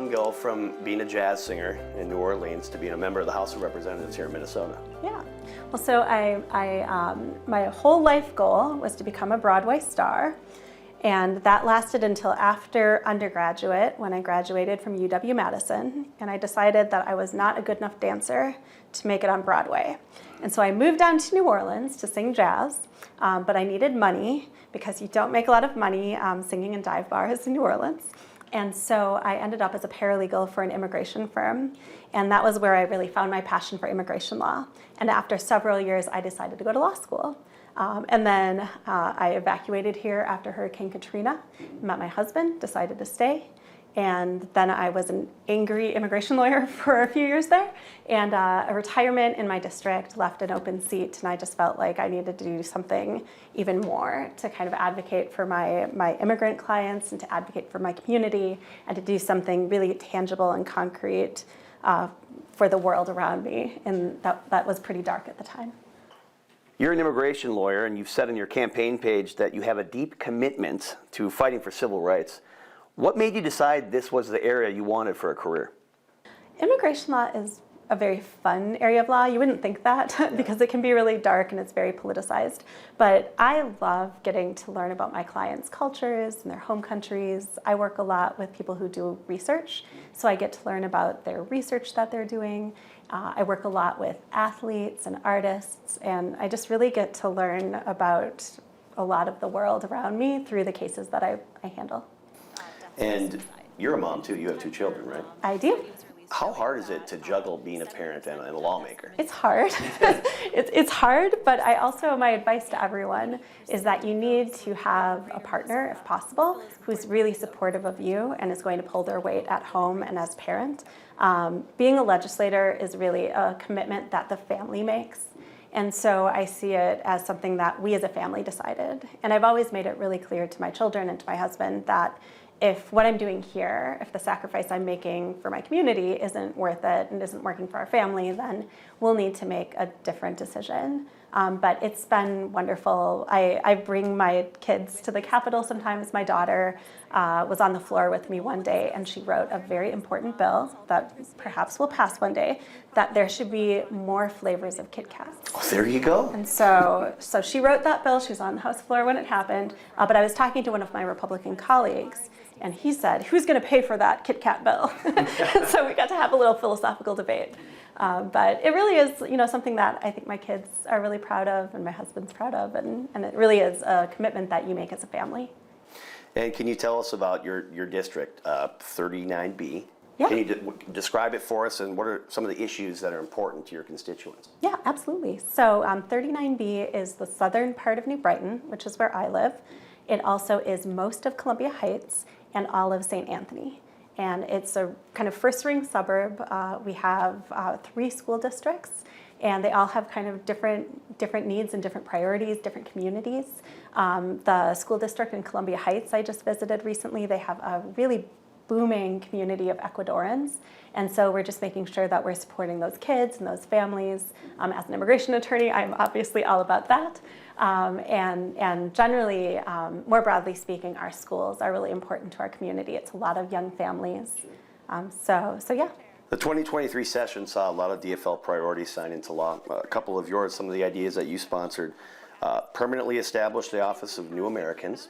one go from being a jazz singer in New Orleans to being a member of the House of Representatives here in Minnesota? Yeah. Well, so my whole life goal was to become a Broadway star. And that lasted until after undergraduate, when I graduated from UW-Madison, and I decided that I was not a good enough dancer to make it on Broadway. And so I moved down to New Orleans to sing jazz, but I needed money because you don't make a lot of money singing in dive bars in New Orleans. And so I ended up as a paralegal for an immigration firm, and that was where I really found my passion for immigration law. And after several years, I decided to go to law school. And then I evacuated here after Hurricane Katrina, met my husband, decided to stay, and then I was an angry immigration lawyer for a few years there, and a retirement in my district left an open seat, and I just felt like I needed to do something even more to kind of advocate for my immigrant clients and to advocate for my community and to do something really tangible and concrete for the world around me, and that was pretty dark at the time. You're an immigration lawyer, and you've said on your campaign page that you have a deep commitment to fighting for civil rights. What made you decide this was the area you wanted for a career? Immigration law is a very fun area of law. You wouldn't think that because it can be really dark and it's very politicized. But I love getting to learn about my clients' cultures and their home countries. I work a lot with people who do research, so I get to learn about their research that they're doing. I work a lot with athletes and artists, and I just really get to learn about a lot of the world around me through the cases that I handle. And you're a mom too, you have 2 children, right? I do. How hard is it to juggle being a parent and a lawmaker? It's hard. It's hard, but my advice to everyone is that you need to have a partner, if possible, who's really supportive of you and is going to pull their weight at home and as parent. Being a legislator is really a commitment that the family makes. And so I see it as something that we as a family decided. And I've always made it really clear to my children and to my husband that if what I'm doing here, if the sacrifice I'm making for my community isn't worth it and isn't working for our family, then we'll need to make a different decision. But it's been wonderful. I bring my kids to the Capitol sometimes. My daughter was on the floor with me one day, and she wrote a very important bill that perhaps will pass one day, that there should be more flavors of Kit Kats. Oh, there you go. And so she wrote that bill. She was on the House floor when it happened. But I was talking to one of my Republican colleagues, and he said, "Who's going to pay for that Kit Kat bill?" So we got to have a little philosophical debate. But it really is, something that I think my kids are really proud of and my husband's proud of, and it really is a commitment that you make as a family. And can you tell us about your district, 39B? Yeah. Can you describe it for us, and what are some of the issues that are important to your constituents? Yeah, absolutely. So 39B is the southern part of New Brighton, which is where I live. It also is most of Columbia Heights and all of St. Anthony. And it's a kind of first-ring suburb. We have 3 school districts, and they all have kind of different needs and different priorities, different communities. The school district in Columbia Heights I just visited recently, they have a really booming community of Ecuadorians. And so we're just making sure that we're supporting those kids and those families. As an immigration attorney, I'm obviously all about that. And generally, more broadly speaking, our schools are really important to our community. It's a lot of young families. So yeah. The 2023 session saw a lot of DFL priorities signed into law. A couple of yours, some of the ideas that you sponsored, permanently established the Office of New Americans,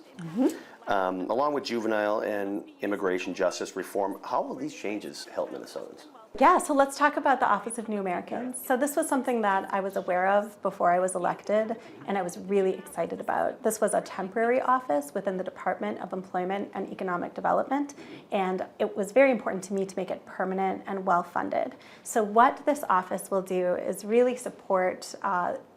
along with juvenile and immigration justice reform. How will these changes help Minnesotans? Yeah, so let's talk about the Office of New Americans. So this was something that I was aware of before I was elected, and I was really excited about. This was a temporary office within the Department of Employment and Economic Development, and it was very important to me to make it permanent and well-funded. So what this office will do is really support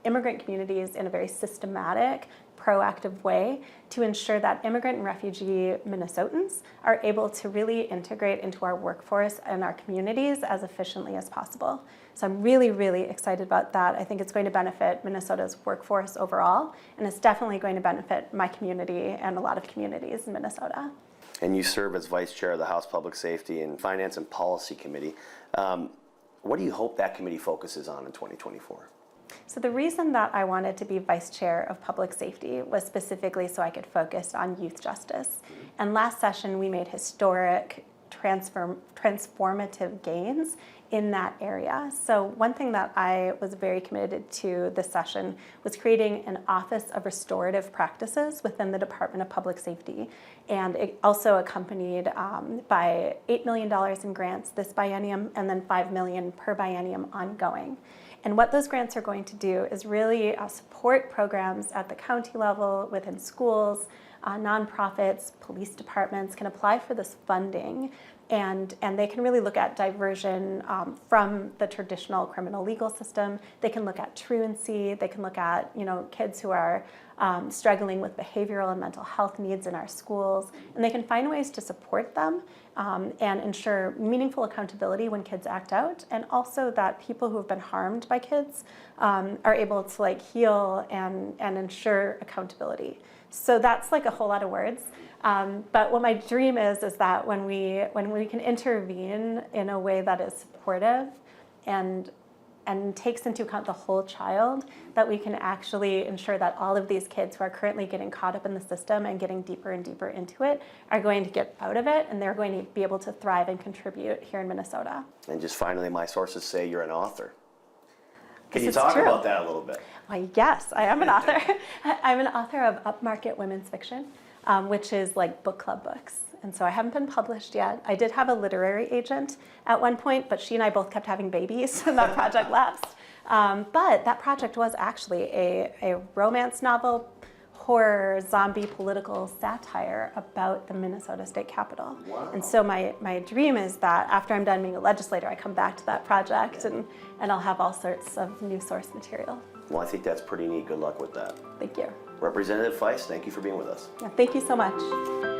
immigrant communities in a very systematic, proactive way to ensure that immigrant and refugee Minnesotans are able to really integrate into our workforce and our communities as efficiently as possible. So I'm really, really excited about that. I think it's going to benefit Minnesota's workforce overall, and it's definitely going to benefit my community and a lot of communities in Minnesota. And you serve as Vice Chair of the House Public Safety and Finance and Policy Committee. What do you hope that committee focuses on in 2024? So the reason that I wanted to be Vice Chair of Public Safety was specifically so I could focus on youth justice. And last session, we made historic transformative gains in that area. So one thing that I was very committed to this session was creating an Office of Restorative Practices within the Department of Public Safety. And it also accompanied by $8 million in grants this biennium and then $5 million per biennium ongoing. And what those grants are going to do is really support programs at the county level, within schools, nonprofits, police departments can apply for this funding, and they can really look at diversion from the traditional criminal legal system. They can look at truancy. They can look at kids who are struggling with behavioral and mental health needs in our schools, and they can find ways to support them and ensure meaningful accountability when kids act out, and also that people who have been harmed by kids are able to heal and ensure accountability. So that's a whole lot of words. But what my dream is that when we can intervene in a way that is supportive and takes into account the whole child, that we can actually ensure that all of these kids who are currently getting caught up in the system and getting deeper and deeper into it are going to get out of it, and they're going to be able to thrive and contribute here in Minnesota. And just finally, my sources say you're an author. Can you This is talk true. about that a little bit? Why, yes, I am an author. I'm an author of upmarket women's fiction, which is like book club books. And so I haven't been published yet. I did have a literary agent at one point, but she and I both kept having babies, and that project lapsed. But that project was actually a romance novel, horror, zombie political satire about the Minnesota State Capitol. Wow. And so my dream is that after I'm done being a legislator, I come back to that project and I'll have all sorts of new source material. Well, I think that's pretty neat. Good luck with that. Thank you. Representative Feist, thank you for being with us. Yeah, thank you so much.